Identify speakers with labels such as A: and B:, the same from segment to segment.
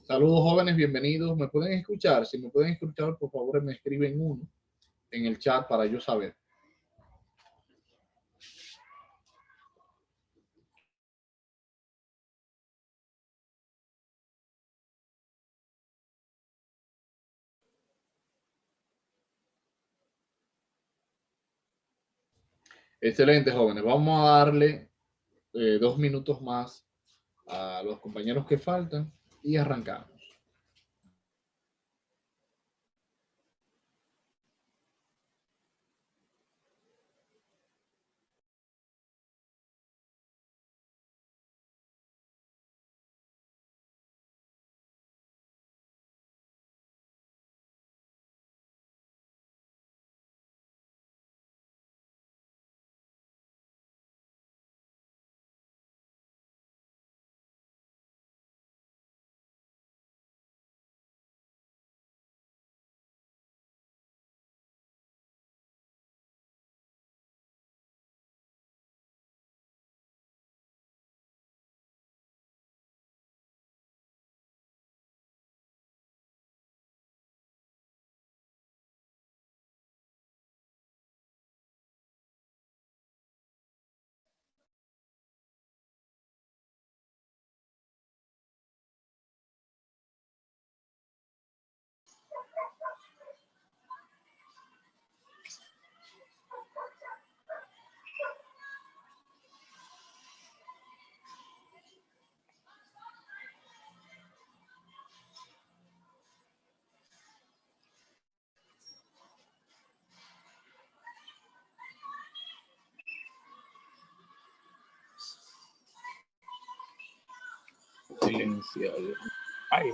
A: Saludos jóvenes, bienvenidos. ¿Me pueden escuchar? Si me pueden escuchar, por favor me escriben uno en el chat para yo saber. Excelente, jóvenes. Vamos a darle 2 minutos más a los compañeros que faltan y arrancamos.
B: Silenciado. Ay.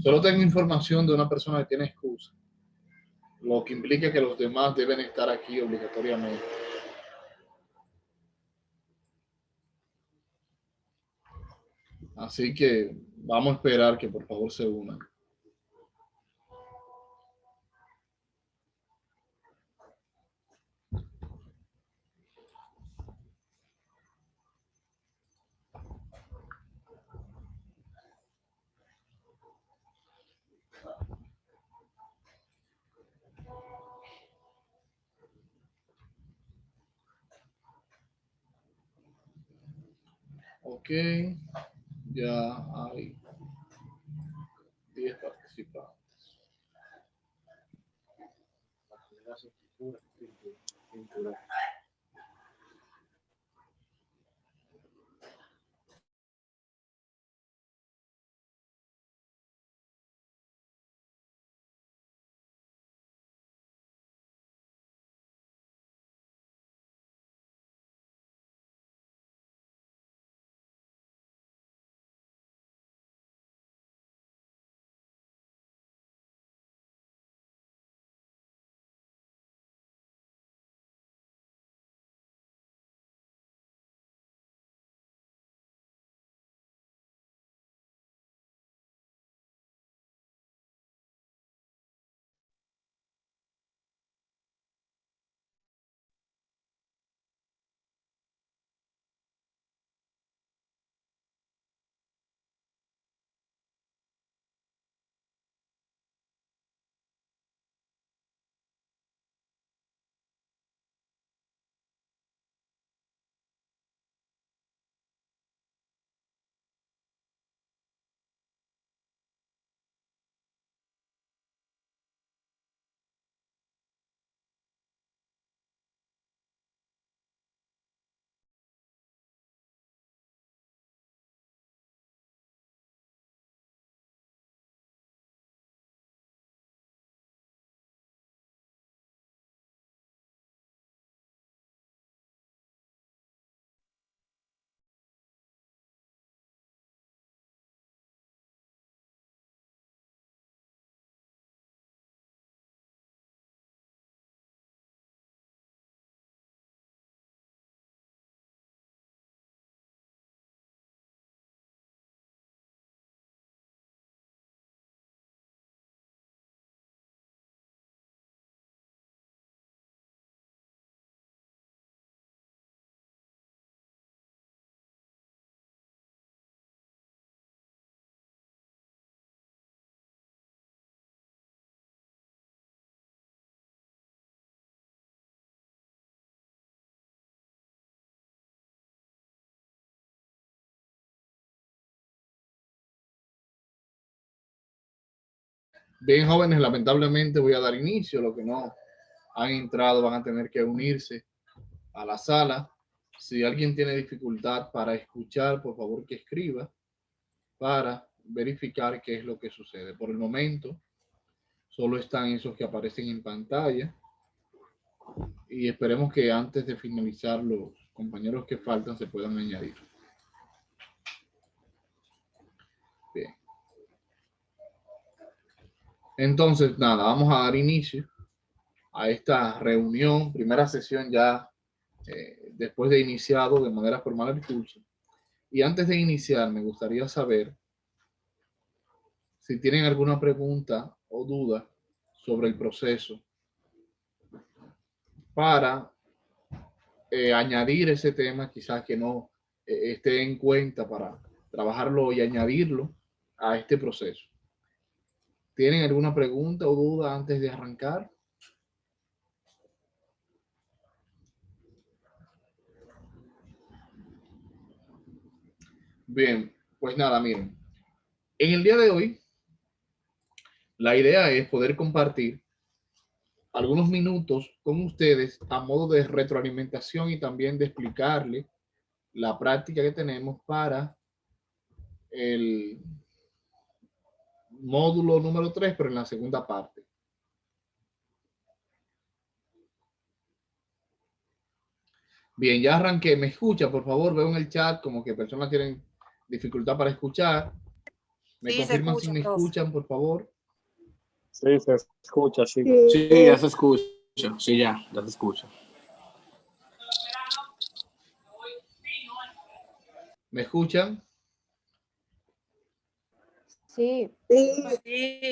A: Solo tengo información de una persona que tiene excusa, lo que implica que los demás deben estar aquí obligatoriamente. Así que vamos a esperar que por favor se unan. Ok, ya hay 10 participantes. Bien, jóvenes, lamentablemente voy a dar inicio. Los que no han entrado van a tener que unirse a la sala. Si alguien tiene dificultad para escuchar, por favor que escriba para verificar qué es lo que sucede. Por el momento, solo están esos que aparecen en pantalla y esperemos que antes de finalizar los compañeros que faltan se puedan añadir. Bien. Entonces, nada, vamos a dar inicio a esta reunión, primera sesión ya después de iniciado de manera formal el curso. Y antes de iniciar, me gustaría saber si tienen alguna pregunta o duda sobre el proceso para añadir ese tema, quizás que no esté en cuenta para trabajarlo y añadirlo a este proceso. ¿Tienen alguna pregunta o duda antes de arrancar? Bien, pues nada, miren. En el día de hoy, la idea es poder compartir algunos minutos con ustedes a modo de retroalimentación y también de explicarle la práctica que tenemos para el módulo número 3, pero en la segunda parte. Bien, ya arranqué. ¿Me escucha? Por favor, veo en el chat como que personas tienen dificultad para escuchar. ¿Me
C: Sí, se
A: confirman si
C: escucha,
A: me
C: profe.
A: escuchan, por favor?
B: Sí, se escucha, sí.
D: Sí, ya se escucha. Sí, ya se escucha.
A: ¿Me escuchan?
C: Sí.
A: Okay.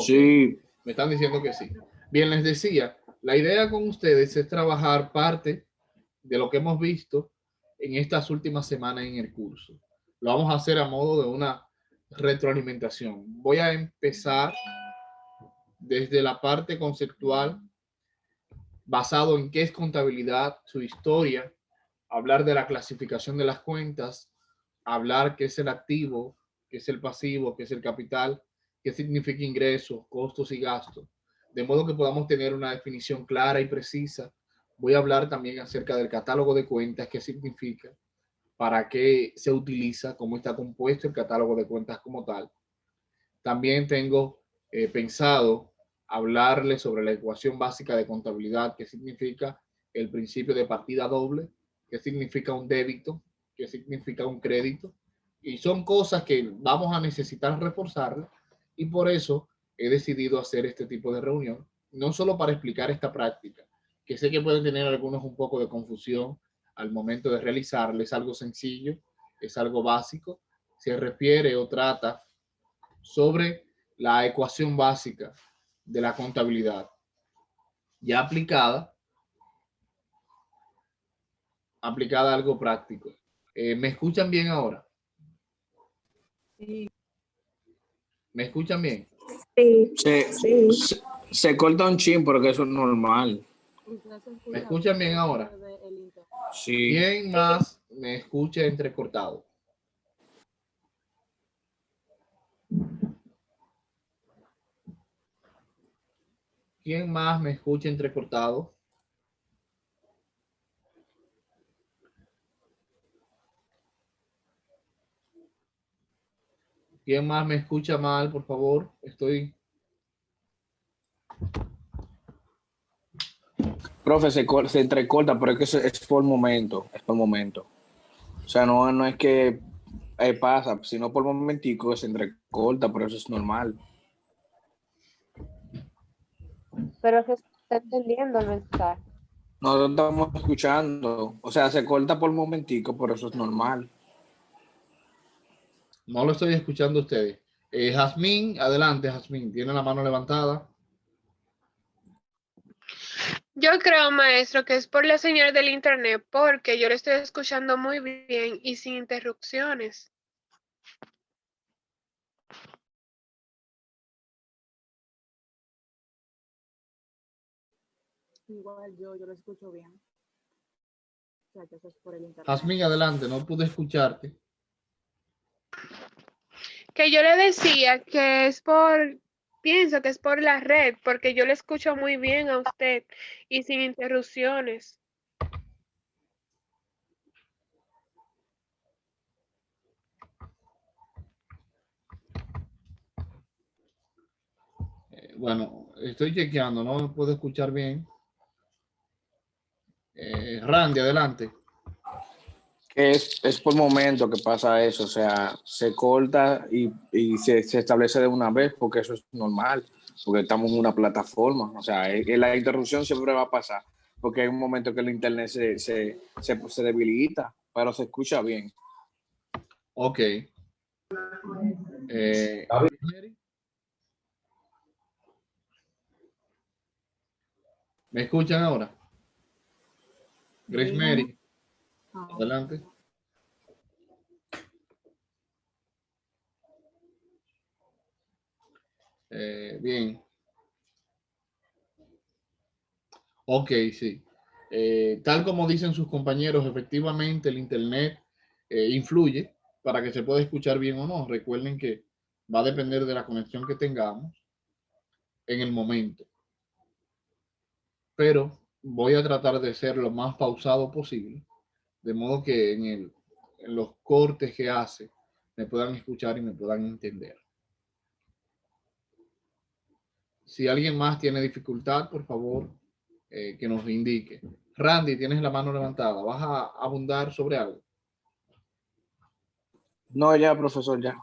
D: Sí.
A: Me están diciendo que sí. Bien, les decía, la idea con ustedes es trabajar parte de lo que hemos visto en estas últimas semanas en el curso. Lo vamos a hacer a modo de una retroalimentación. Voy a empezar desde la parte conceptual, basado en qué es contabilidad, su historia, hablar de la clasificación de las cuentas, hablar qué es el activo, qué es el pasivo, qué es el capital, qué significa ingresos, costos y gastos, de modo que podamos tener una definición clara y precisa. Voy a hablar también acerca del catálogo de cuentas, qué significa, para qué se utiliza, cómo está compuesto el catálogo de cuentas como tal. También tengo pensado hablarles sobre la ecuación básica de contabilidad, qué significa el principio de partida doble, qué significa un débito, qué significa un crédito. Y son cosas que vamos a necesitar reforzar y por eso he decidido hacer este tipo de reunión, no solo para explicar esta práctica, que sé que pueden tener algunos un poco de confusión al momento de realizarles, algo sencillo, es algo básico, se refiere o trata sobre la ecuación básica de la contabilidad ya aplicada a algo práctico. ¿Me escuchan bien ahora?
C: Sí.
A: ¿Me escuchan bien?
D: Sí. Se corta un chin porque eso es normal.
A: ¿Me escuchan bien ahora?
D: Sí.
A: ¿Quién más me escucha entrecortado? ¿Quién más me escucha entrecortado? ¿Quién más me escucha mal, por favor?
D: Profe, se entrecorta, pero es que es por momento. Es por momento. O sea, no es que pasa, sino por momentico se entrecorta, pero eso es normal.
C: Pero se está entendiendo el mensaje.
D: No lo estamos escuchando. O sea, se corta por momentico, pero eso es normal.
A: No lo estoy escuchando a ustedes. Jazmín, adelante, Jazmín. Tiene la mano levantada.
E: Yo creo, maestro, que es por la señal del internet, porque yo lo estoy escuchando muy bien y sin interrupciones.
F: Igual yo lo escucho bien. O sea, que eso es por el internet.
A: Jazmín, adelante. No pude escucharte.
E: Que yo le decía que es por pienso que es por la red, porque yo le escucho muy bien a usted y sin interrupciones.
A: Bueno, estoy chequeando, no me puedo escuchar bien. Randy, adelante.
D: Que es por momento que pasa eso, o sea, se corta y se establece de una vez porque eso es normal, porque estamos en una plataforma, o sea, la interrupción siempre va a pasar, porque hay un momento que el internet se debilita, pero se escucha bien.
A: Ok. ¿Me escuchan ahora? Grace
F: Dígame.
A: Mary,
F: Ah,
A: adelante. Bien. Ok, sí. Tal como dicen sus compañeros, efectivamente el Internet influye para que se pueda escuchar bien o no. Recuerden que va a depender de la conexión que tengamos en el momento. Pero voy a tratar de ser lo más pausado posible, de modo que en los cortes que hace me puedan escuchar y me puedan entender. Si alguien más tiene dificultad, por favor, que nos indique. Randy, tienes la mano levantada. ¿Vas a abundar sobre algo?
D: No, ya, profesor, ya,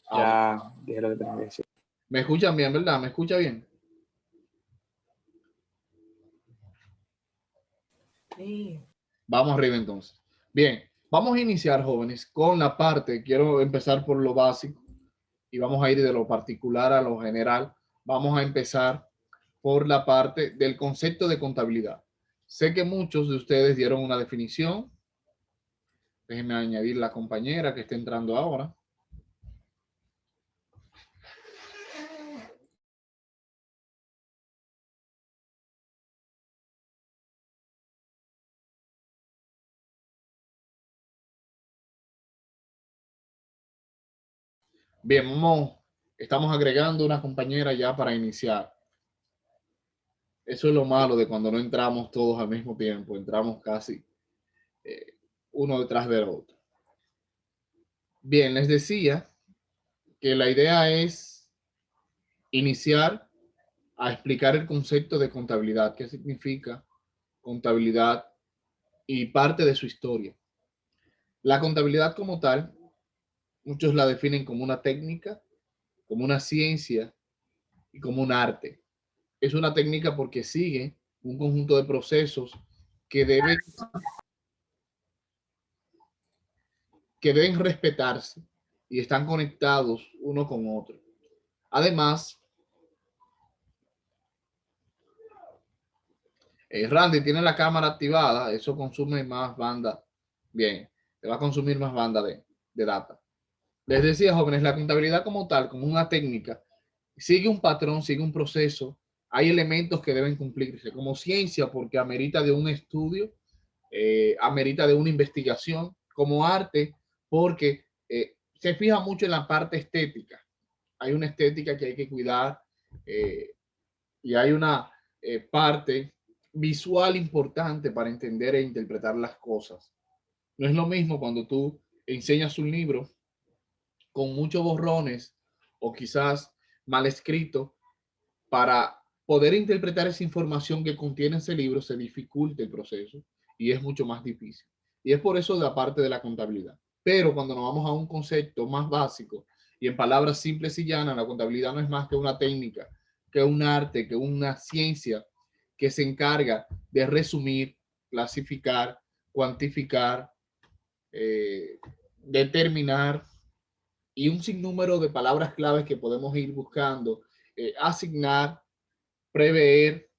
A: Bueno.
D: dije lo que tenía que decir.
A: Me escuchan bien, ¿verdad? ¿Me escucha bien?
F: sí.
A: Vamos arriba entonces. Bien, vamos a iniciar, jóvenes, con la parte, quiero empezar por lo básico y vamos a ir de lo particular a lo general. Vamos a empezar por la parte del concepto de contabilidad. Sé que muchos de ustedes dieron una definición. Déjenme añadir la compañera que está entrando ahora. Bien, estamos agregando una compañera ya para iniciar. Eso es lo malo de cuando no entramos todos al mismo tiempo, entramos casi uno detrás del otro. Bien, les decía que la idea es iniciar a explicar el concepto de contabilidad, qué significa contabilidad y parte de su historia. La contabilidad como tal, muchos la definen como una técnica, como una ciencia y como un arte. Es una técnica porque sigue un conjunto de procesos que deben respetarse y están conectados uno con otro. Además, Randy tiene la cámara activada, eso consume más banda. Bien, te va a consumir más banda de data. Les decía, jóvenes, la contabilidad como tal, como una técnica, sigue un patrón, sigue un proceso. Hay elementos que deben cumplirse como ciencia porque amerita de un estudio, amerita de una investigación, como arte porque se fija mucho en la parte estética. Hay una estética que hay que cuidar y hay una parte visual importante para entender e interpretar las cosas. No es lo mismo cuando tú enseñas un libro con muchos borrones o quizás mal escrito para poder interpretar esa información que contiene ese libro se dificulta el proceso y es mucho más difícil. Y es por eso de la parte de la contabilidad. Pero cuando nos vamos a un concepto más básico y en palabras simples y llanas, la contabilidad no es más que una técnica, que un arte, que una ciencia que se encarga de resumir, clasificar, cuantificar, determinar y un sinnúmero de palabras claves que podemos ir buscando, asignar, prever,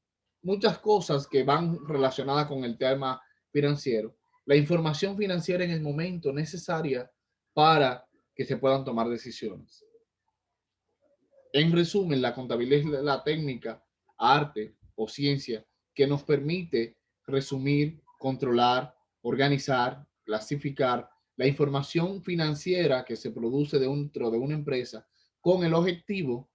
A: muchas cosas que van relacionadas con el tema financiero. La información financiera en el momento necesaria para que se puedan tomar decisiones. En resumen, la contabilidad es la técnica, arte o ciencia que nos permite resumir, controlar, organizar, clasificar la información financiera que se produce dentro de una empresa con el objetivo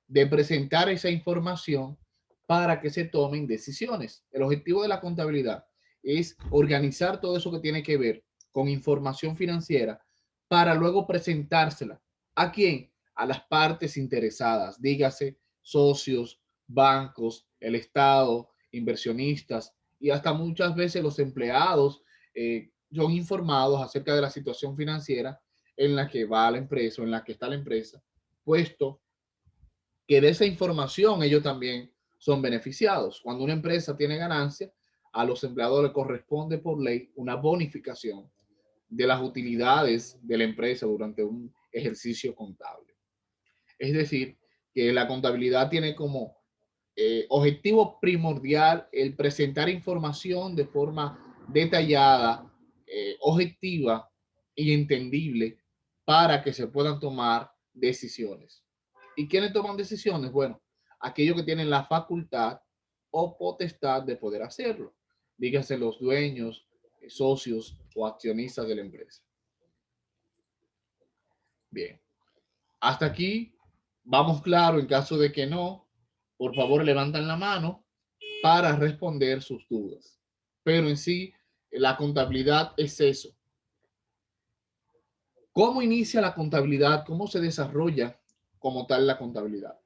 A: de presentar esa información para que se tomen decisiones. El objetivo de la contabilidad es organizar todo eso que tiene que ver con información financiera para luego presentársela. ¿A quién? A las partes interesadas, dígase socios, bancos, el Estado, inversionistas y hasta muchas veces los empleados son informados acerca de la situación financiera en la que va la empresa o en la que está la empresa, puesto que de esa información ellos también son beneficiados. Cuando una empresa tiene ganancia, a los empleados les corresponde por ley una bonificación de las utilidades de la empresa durante un ejercicio contable. Es decir, que la contabilidad tiene como objetivo primordial el presentar información de forma detallada, objetiva y entendible para que se puedan tomar decisiones. ¿Y quiénes toman decisiones? Bueno, aquellos que tienen la facultad o potestad de poder hacerlo. Dígase los dueños, socios o accionistas de la empresa. Bien, hasta aquí vamos claro. En caso de que no, por favor levantan la mano para responder sus dudas. Pero en sí, la contabilidad es eso. ¿Cómo inicia la contabilidad? ¿Cómo se desarrolla como tal la contabilidad?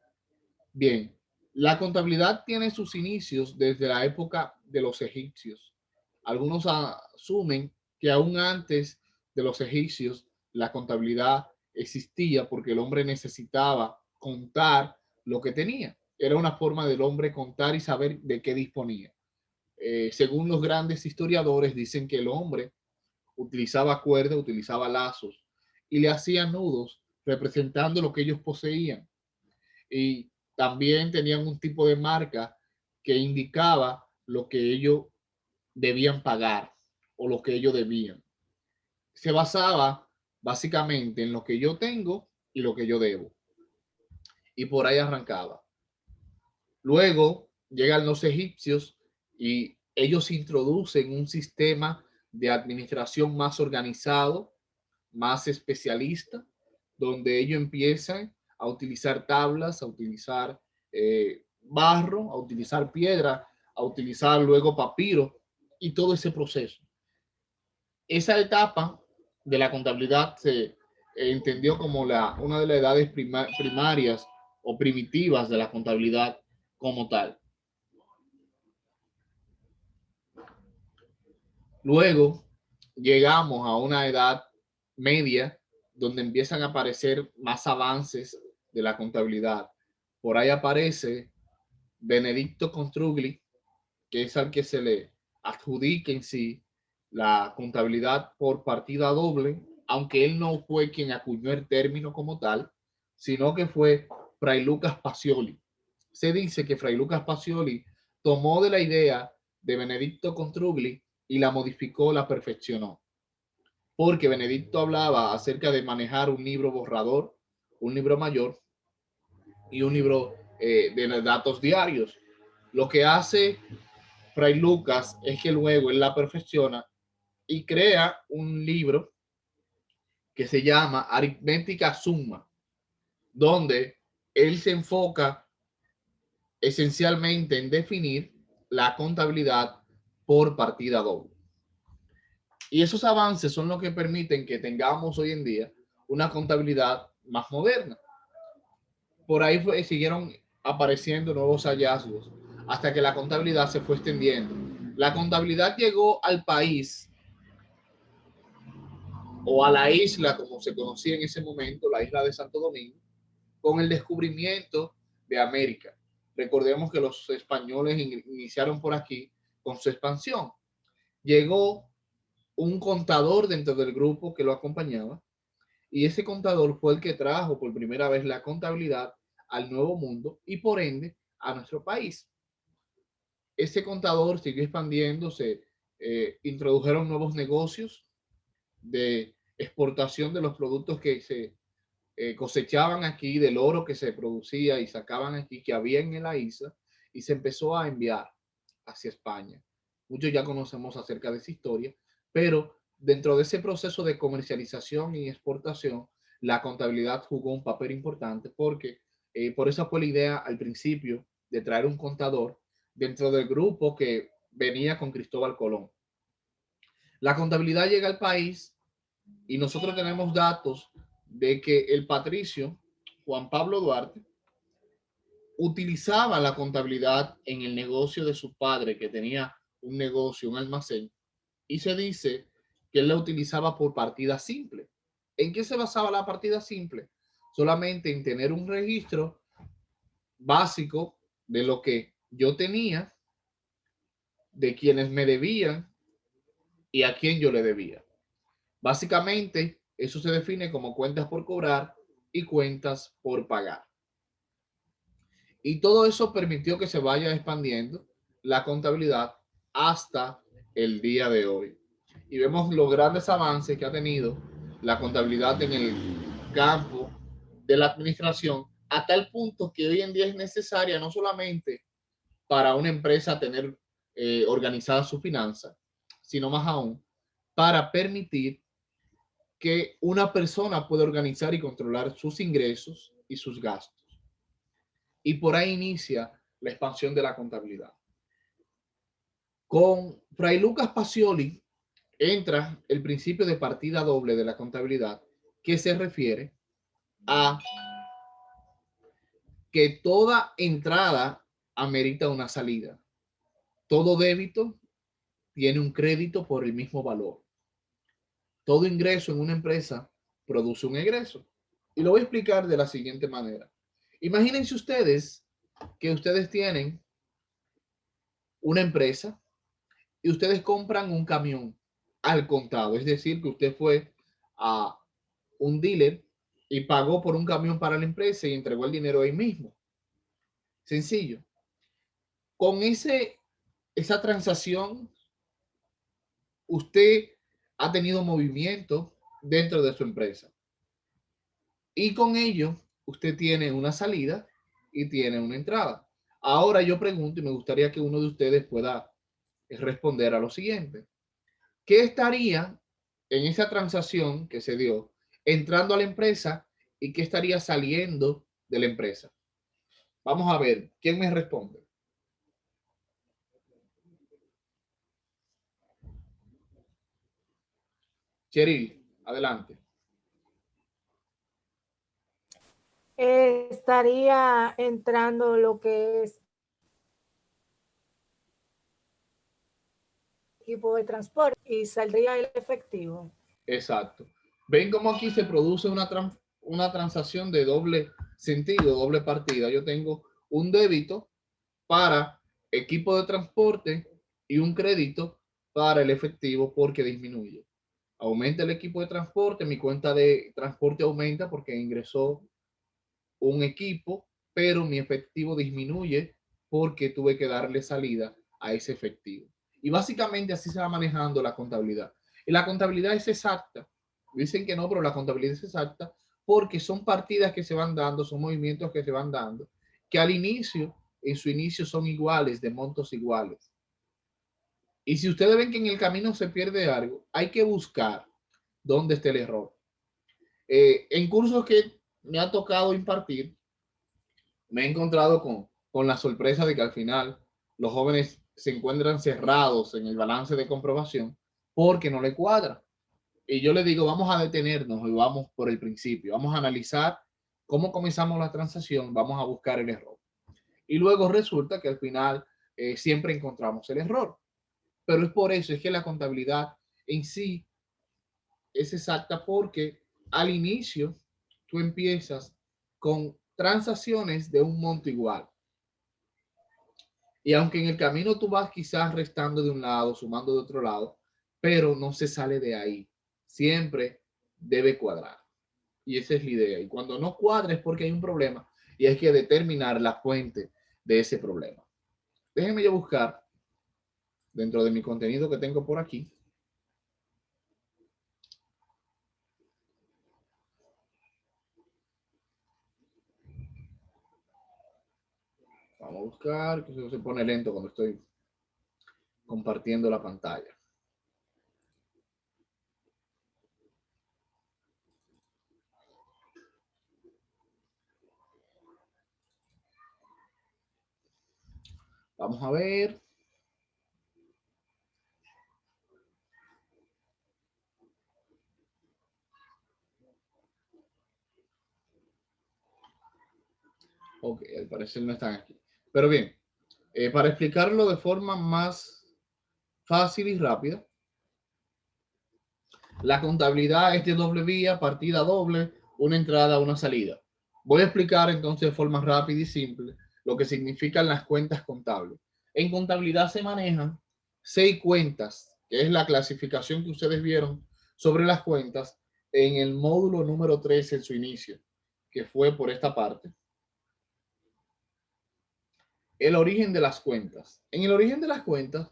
A: Bien, la contabilidad tiene sus inicios desde la época de los egipcios. Algunos asumen que aún antes de los egipcios la contabilidad existía porque el hombre necesitaba contar lo que tenía. Era una forma del hombre contar y saber de qué disponía. Según los grandes historiadores, dicen que el hombre utilizaba cuerda, utilizaba lazos y le hacía nudos representando lo que ellos poseían. Y también tenían un tipo de marca que indicaba lo que ellos debían pagar o lo que ellos debían. Se basaba básicamente en lo que yo tengo y lo que yo debo. Y por ahí arrancaba. Luego llegan los egipcios y ellos introducen un sistema de administración más organizado, más especialista, donde ellos empiezan a utilizar tablas, a utilizar barro, a utilizar piedra, a utilizar luego papiro y todo ese proceso. Esa etapa de la contabilidad se entendió como una de las edades primarias o primitivas de la contabilidad como tal. Luego llegamos a una edad media donde empiezan a aparecer más avances de la contabilidad. Por ahí aparece Benedicto Contrugli, que es al que se le adjudica en sí la contabilidad por partida doble, aunque él no fue quien acuñó el término como tal, sino que fue Fray Lucas Pacioli. Se dice que Fray Lucas Pacioli tomó de la idea de Benedicto Contrugli y la modificó, la perfeccionó. Porque Benedicto hablaba acerca de manejar un libro borrador, un libro mayor y un libro de datos diarios. Lo que hace Fray Lucas es que luego él la perfecciona y crea un libro que se llama Aritmética Summa, donde él se enfoca esencialmente en definir la contabilidad por partida doble. Y esos avances son los que permiten que tengamos hoy en día una contabilidad más moderna. Por ahí siguieron apareciendo nuevos hallazgos hasta que la contabilidad se fue extendiendo. La contabilidad llegó al país o a la isla, como se conocía en ese momento, la isla de Santo Domingo, con el descubrimiento de América. Recordemos que los españoles iniciaron por aquí con su expansión. Llegó un contador dentro del grupo que lo acompañaba y ese contador fue el que trajo por primera vez la contabilidad al Nuevo Mundo y por ende a nuestro país. Ese contador siguió expandiéndose, introdujeron nuevos negocios de exportación de los productos que se cosechaban aquí, del oro que se producía y sacaban aquí, que había en la isla, y se empezó a enviar hacia España. Muchos ya conocemos acerca de esa historia, pero dentro de ese proceso de comercialización y exportación, la contabilidad jugó un papel importante porque Por eso fue la idea al principio de traer un contador dentro del grupo que venía con Cristóbal Colón. La contabilidad llega al país y nosotros tenemos datos de que el patricio Juan Pablo Duarte utilizaba la contabilidad en el negocio de su padre, que tenía un negocio, un almacén, y se dice que él la utilizaba por partida simple. ¿En qué se basaba la partida simple? Solamente en tener un registro básico de lo que yo tenía, de quienes me debían y a quién yo le debía. Básicamente, eso se define como cuentas por cobrar y cuentas por pagar. Y todo eso permitió que se vaya expandiendo la contabilidad hasta el día de hoy. Y vemos los grandes avances que ha tenido la contabilidad en el campo de la administración, a tal punto que hoy en día es necesaria no solamente para una empresa tener organizada su finanza, sino más aún para permitir que una persona pueda organizar y controlar sus ingresos y sus gastos. Y por ahí inicia la expansión de la contabilidad. Con Fray Lucas Pacioli entra el principio de partida doble de la contabilidad, que se refiere a que toda entrada amerita una salida. Todo débito tiene un crédito por el mismo valor. Todo ingreso en una empresa produce un egreso. Y lo voy a explicar de la siguiente manera. Imagínense ustedes que ustedes tienen una empresa y ustedes compran un camión al contado. Es decir, que usted fue a un dealer y pagó por un camión para la empresa y entregó el dinero ahí mismo. Sencillo. Con esa transacción, usted ha tenido movimiento dentro de su empresa. Y con ello, usted tiene una salida y tiene una entrada. Ahora yo pregunto y me gustaría que uno de ustedes pueda responder a lo siguiente. ¿Qué estaría en esa transacción que se dio entrando a la empresa y qué estaría saliendo de la empresa? Vamos a ver, ¿quién me responde? Cheryl, adelante.
G: Estaría entrando lo que es equipo de transporte y saldría el efectivo.
A: Exacto. Ven cómo aquí se produce una transacción de doble sentido, doble partida. Yo tengo un débito para equipo de transporte y un crédito para el efectivo porque disminuye. Aumenta el equipo de transporte, mi cuenta de transporte aumenta porque ingresó un equipo, pero mi efectivo disminuye porque tuve que darle salida a ese efectivo. Y básicamente así se va manejando la contabilidad. Y la contabilidad es exacta. Dicen que no, pero la contabilidad es exacta porque son partidas que se van dando, son movimientos que se van dando, que al inicio, en su inicio son iguales, de montos iguales. Y si ustedes ven que en el camino se pierde algo, hay que buscar dónde está el error. En cursos que me ha tocado impartir, me he encontrado con la sorpresa de que al final los jóvenes se encuentran cerrados en el balance de comprobación porque no le cuadra. Y yo le digo, vamos a detenernos y vamos por el principio. Vamos a analizar cómo comenzamos la transacción, vamos a buscar el error. Y luego resulta que al final siempre encontramos el error. Pero es por eso, es que la contabilidad en sí es exacta porque al inicio tú empiezas con transacciones de un monto igual. Y aunque en el camino tú vas quizás restando de un lado, sumando de otro lado, pero no se sale de ahí. Siempre debe cuadrar. Y esa es la idea. Y cuando no cuadra es porque hay un problema y hay que determinar la fuente de ese problema. Déjenme yo buscar dentro de mi contenido que tengo por aquí. Vamos a buscar, que se pone lento cuando estoy compartiendo la pantalla. Vamos a ver. Ok, al parecer no están aquí. Pero bien, para explicarlo de forma más fácil y rápida, la contabilidad es de doble vía, partida doble, una entrada, una salida. Voy a explicar entonces de forma rápida y simple lo que significan las cuentas contables. En contabilidad se manejan 6 cuentas, que es la clasificación que ustedes vieron sobre las cuentas en el módulo número 3 en su inicio, que fue por esta parte. El origen de las cuentas. En el origen de las cuentas,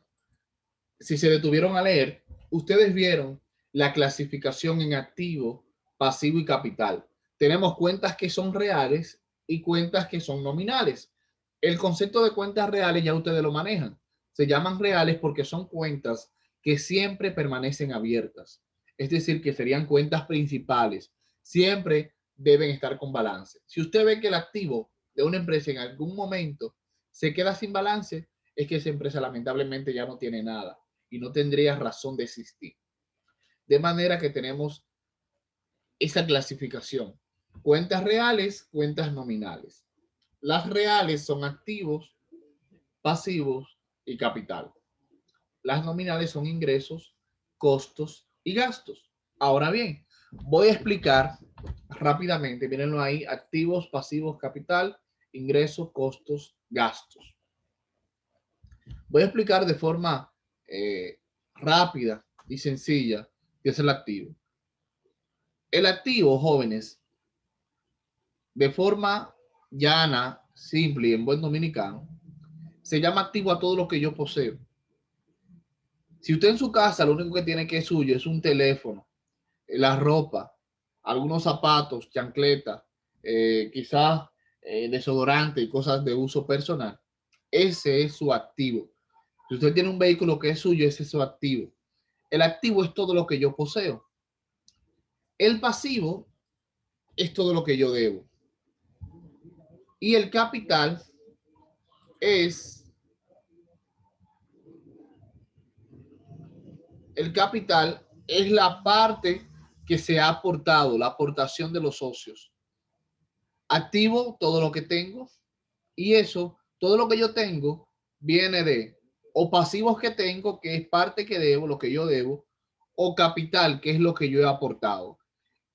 A: si se detuvieron a leer, ustedes vieron la clasificación en activo, pasivo y capital. Tenemos cuentas que son reales y cuentas que son nominales. El concepto de cuentas reales ya ustedes lo manejan. Se llaman reales porque son cuentas que siempre permanecen abiertas. Es decir, que serían cuentas principales. Siempre deben estar con balance. Si usted ve que el activo de una empresa en algún momento se queda sin balance, es que esa empresa lamentablemente ya no tiene nada y no tendría razón de existir. De manera que tenemos esa clasificación. Cuentas reales, cuentas nominales. Las reales son activos, pasivos y capital. Las nominales son ingresos, costos y gastos. Ahora bien, voy a explicar rápidamente, mírenlo ahí, activos, pasivos, capital, ingresos, costos, gastos. Voy a explicar de forma rápida y sencilla qué es el activo. El activo, jóvenes, de forma llana, simple y en buen dominicano, se llama activo a todo lo que yo poseo. Si usted en su casa lo único que tiene que es suyo es un teléfono, la ropa, algunos zapatos, chancletas, quizás desodorante y cosas de uso personal, ese es su activo. Si usted tiene un vehículo que es suyo, ese es su activo. El activo es todo lo que yo poseo. El pasivo es todo lo que yo debo. Y el capital es la parte que se ha aportado, la aportación de los socios. Activo, todo lo que tengo, y eso, todo lo que yo tengo, viene de o pasivos que tengo, que es parte que debo, lo que yo debo, o capital, que es lo que yo he aportado.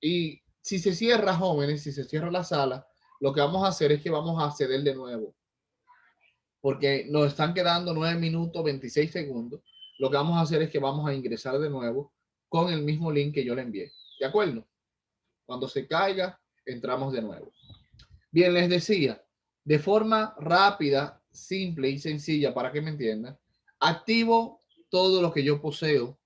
A: Y si se cierra, jóvenes, si se cierra la sala, lo que vamos a hacer es que vamos a acceder de nuevo, porque nos están quedando 9 minutos 26 segundos. Lo que vamos a hacer es que vamos a ingresar de nuevo con el mismo link que yo le envié. ¿De acuerdo? Cuando se caiga, entramos de nuevo. Bien, les decía, de forma rápida, simple y sencilla para que me entiendan, activo todo lo que yo poseo,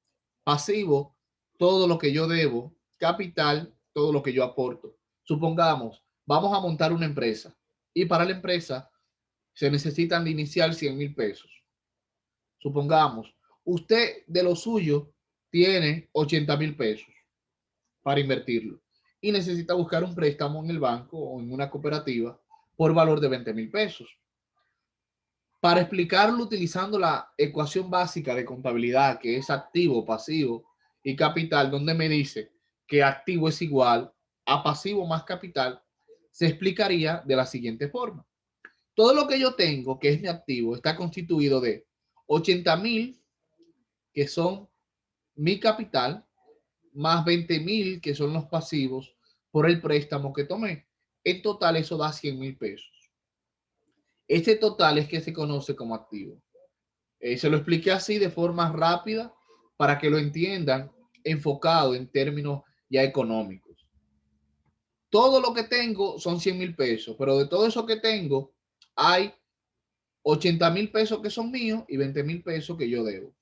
A: pasivo todo lo que yo debo, capital todo lo que yo aporto. Supongamos, vamos a montar una empresa y para la empresa se necesitan de iniciar 100,000 pesos. Supongamos, usted de lo suyo tiene 80,000 pesos para invertirlo y necesita buscar un préstamo en el banco o en una cooperativa por valor de 20,000 pesos. Para explicarlo utilizando la ecuación básica de contabilidad, que es activo, pasivo y capital, donde me dice que activo es igual a pasivo más capital, se explicaría de la siguiente forma. Todo lo que yo tengo, que es mi activo, está constituido de 80,000, que son mi capital, más 20,000, que son los pasivos, por el préstamo que tomé. En total, eso da 100,000 pesos. Este total es que se conoce como activo. Se lo expliqué así de forma rápida para que lo entiendan, enfocado en términos ya económicos. Todo lo que tengo son 100,000 pesos, pero de todo eso que tengo, hay 80,000 pesos que son míos y 20,000 pesos que yo debo.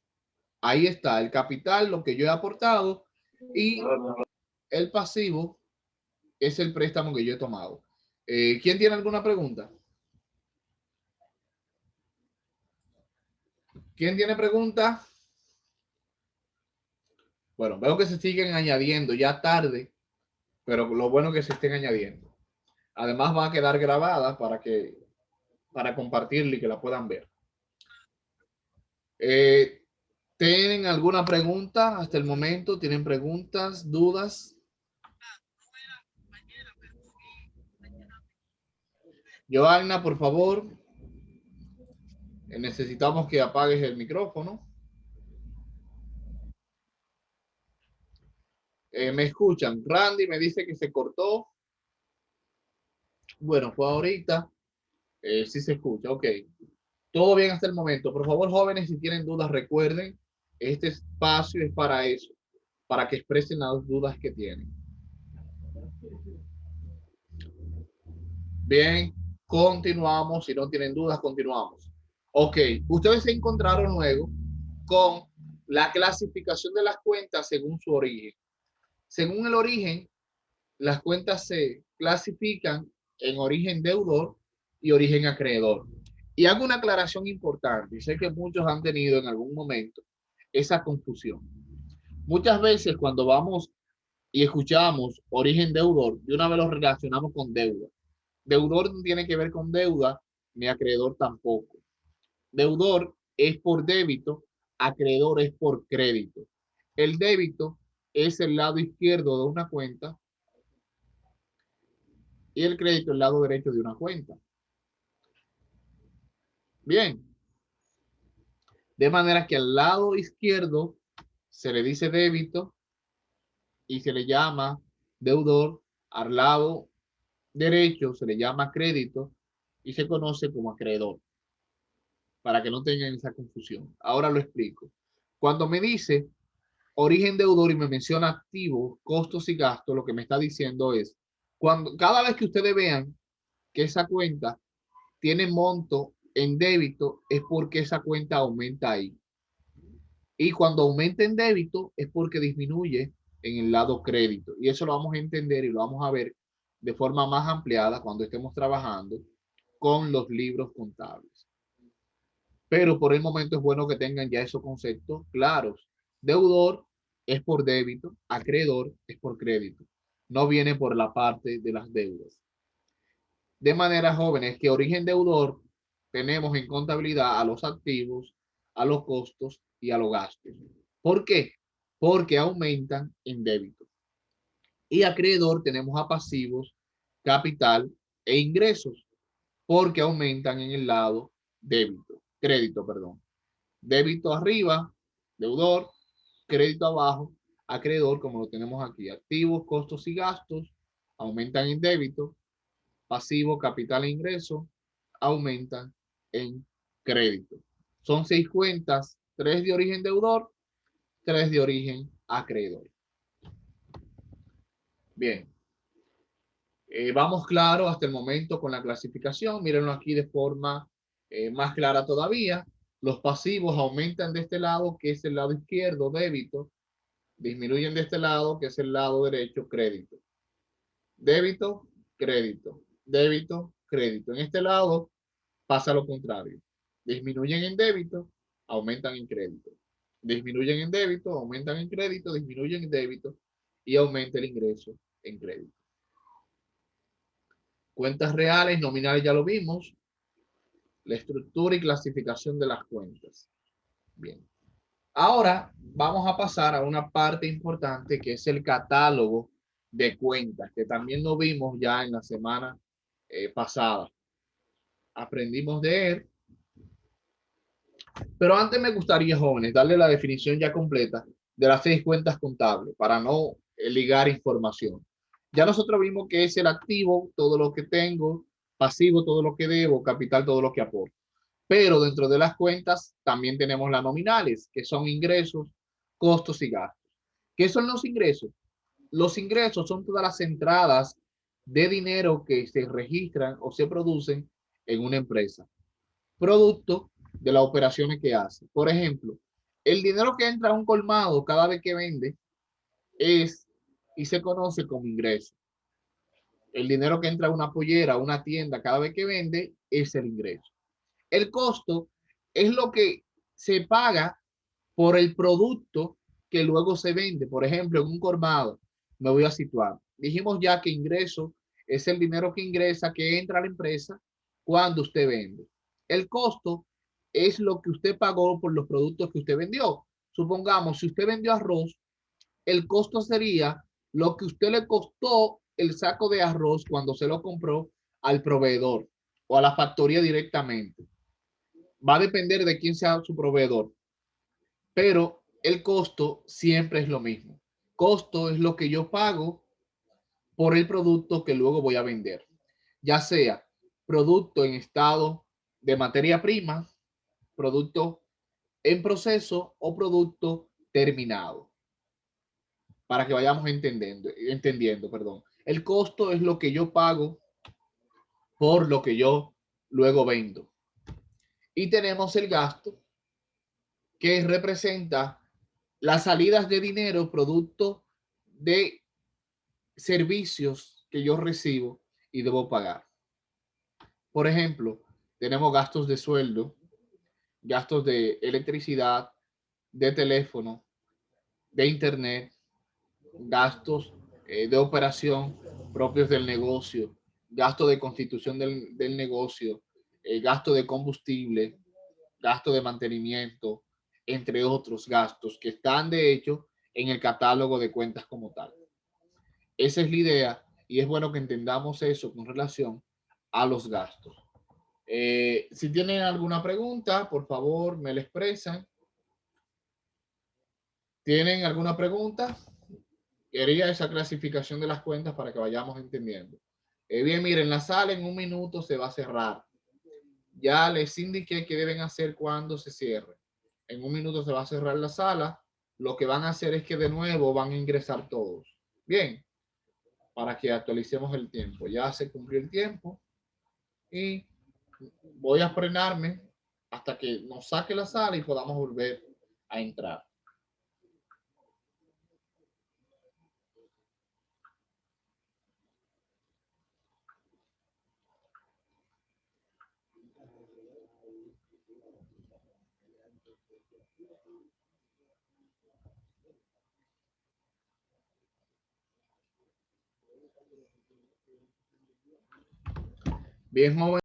A: Ahí está el capital, lo que yo he aportado, y el pasivo es el préstamo que yo he tomado. ¿Quién tiene alguna pregunta? ¿Quién tiene pregunta? Bueno, veo que se siguen añadiendo ya tarde, pero lo bueno es que se estén añadiendo. Además va a quedar grabada para compartirla y que la puedan ver. Eh, ¿Tienen alguna pregunta hasta el momento? ¿Tienen preguntas, dudas? Joanna, por favor. Necesitamos que apagues el micrófono. ¿Me escuchan? Randy me dice que se cortó. Bueno, fue ahorita. Sí se escucha, ok. Todo bien hasta el momento. Por favor, jóvenes, si tienen dudas, recuerden, este espacio es para eso, para que expresen las dudas que tienen. Bien, continuamos. Si no tienen dudas, continuamos. Ok, ustedes se encontraron luego con la clasificación de las cuentas según su origen. Según el origen, las cuentas se clasifican en origen deudor y origen acreedor. Y hago una aclaración importante, y sé que muchos han tenido en algún momento esa confusión. Muchas veces cuando vamos y escuchamos origen deudor, de una vez lo relacionamos con deuda. Deudor no tiene que ver con deuda, ni acreedor tampoco. Deudor es por débito, acreedor es por crédito. El débito es el lado izquierdo de una cuenta y el crédito el lado derecho de una cuenta. Bien. De manera que al lado izquierdo se le dice débito y se le llama deudor. Al lado derecho se le llama crédito y se conoce como acreedor. Para que no tengan esa confusión. Ahora lo explico. Cuando me dice origen deudor y me menciona activos, costos y gastos, lo que me está diciendo es, cada vez que ustedes vean que esa cuenta tiene monto en débito, es porque esa cuenta aumenta ahí. Y cuando aumenta en débito, es porque disminuye en el lado crédito. Y eso lo vamos a entender y lo vamos a ver de forma más ampliada cuando estemos trabajando con los libros contables. Pero por el momento es bueno que tengan ya esos conceptos claros. Deudor es por débito, acreedor es por crédito. No viene por la parte de las deudas. De manera, jóvenes, que origen deudor tenemos en contabilidad a los activos, a los costos y a los gastos. ¿Por qué? Porque aumentan en débito. Y acreedor tenemos a pasivos, capital e ingresos, porque aumentan en el lado débito, crédito, perdón. Débito arriba, deudor, crédito abajo, acreedor, como lo tenemos aquí. Activos, costos y gastos aumentan en débito, pasivo, capital e ingreso aumentan en crédito. Son 6 cuentas, 3 de origen deudor, 3 de origen acreedor. Bien. Vamos claro hasta el momento con la clasificación. Mírenlo aquí de forma más clara todavía. Los pasivos aumentan de este lado, que es el lado izquierdo, débito. Disminuyen de este lado, que es el lado derecho, crédito. Débito, crédito. Débito, crédito. En este lado pasa lo contrario. Disminuyen en débito, aumentan en crédito. Disminuyen en débito, aumentan en crédito, disminuyen en débito y aumenta el ingreso en crédito. Cuentas reales, nominales ya lo vimos. La estructura y clasificación de las cuentas. Bien. Ahora vamos a pasar a una parte importante que es el catálogo de cuentas, que también lo vimos ya en la semana pasada. Aprendimos de él. Pero antes me gustaría, jóvenes, darle la definición ya completa de las 6 cuentas contables para no ligar información. Ya nosotros vimos que es el activo, todo lo que tengo, pasivo, todo lo que debo, capital, todo lo que aporto. Pero dentro de las cuentas también tenemos las nominales, que son ingresos, costos y gastos. ¿Qué son los ingresos? Los ingresos son todas las entradas de dinero que se registran o se producen en una empresa, producto de las operaciones que hace. Por ejemplo, el dinero que entra a un colmado cada vez que vende es y se conoce como ingreso. El dinero que entra a una pollera, a una tienda cada vez que vende es el ingreso. El costo es lo que se paga por el producto que luego se vende. Por ejemplo, en un colmado, me voy a situar. Dijimos ya que ingreso es el dinero que ingresa, que entra a la empresa cuando usted vende. El costo es lo que usted pagó por los productos que usted vendió. Supongamos, si usted vendió arroz, el costo sería lo que usted le costó el saco de arroz cuando se lo compró al proveedor o a la factoría directamente. Va a depender de quién sea su proveedor, pero el costo siempre es lo mismo. Costo es lo que yo pago por el producto que luego voy a vender, ya sea producto en estado de materia prima, producto en proceso o producto terminado, para que vayamos entendiendo, perdón. El costo es lo que yo pago por lo que yo luego vendo. Y tenemos el gasto, que representa las salidas de dinero producto de servicios que yo recibo y debo pagar. Por ejemplo, tenemos gastos de sueldo, gastos de electricidad, de teléfono, de internet, gastos de operación propios del negocio, gasto de constitución del negocio, gasto de combustible, gasto de mantenimiento, entre otros gastos que están de hecho en el catálogo de cuentas como tal. Esa es la idea y es bueno que entendamos eso con relación a los gastos. Si tienen alguna pregunta, por favor, me la expresan. ¿Tienen alguna pregunta? Quería esa clasificación de las cuentas para que vayamos entendiendo. Bien, miren, la sala en un minuto se va a cerrar. Ya les indiqué qué deben hacer cuando se cierre. En un minuto se va a cerrar la sala. Lo que van a hacer es que de nuevo van a ingresar todos. Bien, para que actualicemos el tiempo. Ya se cumplió el tiempo y voy a frenarme hasta que nos saque la sala y podamos volver a entrar. Bien, joven.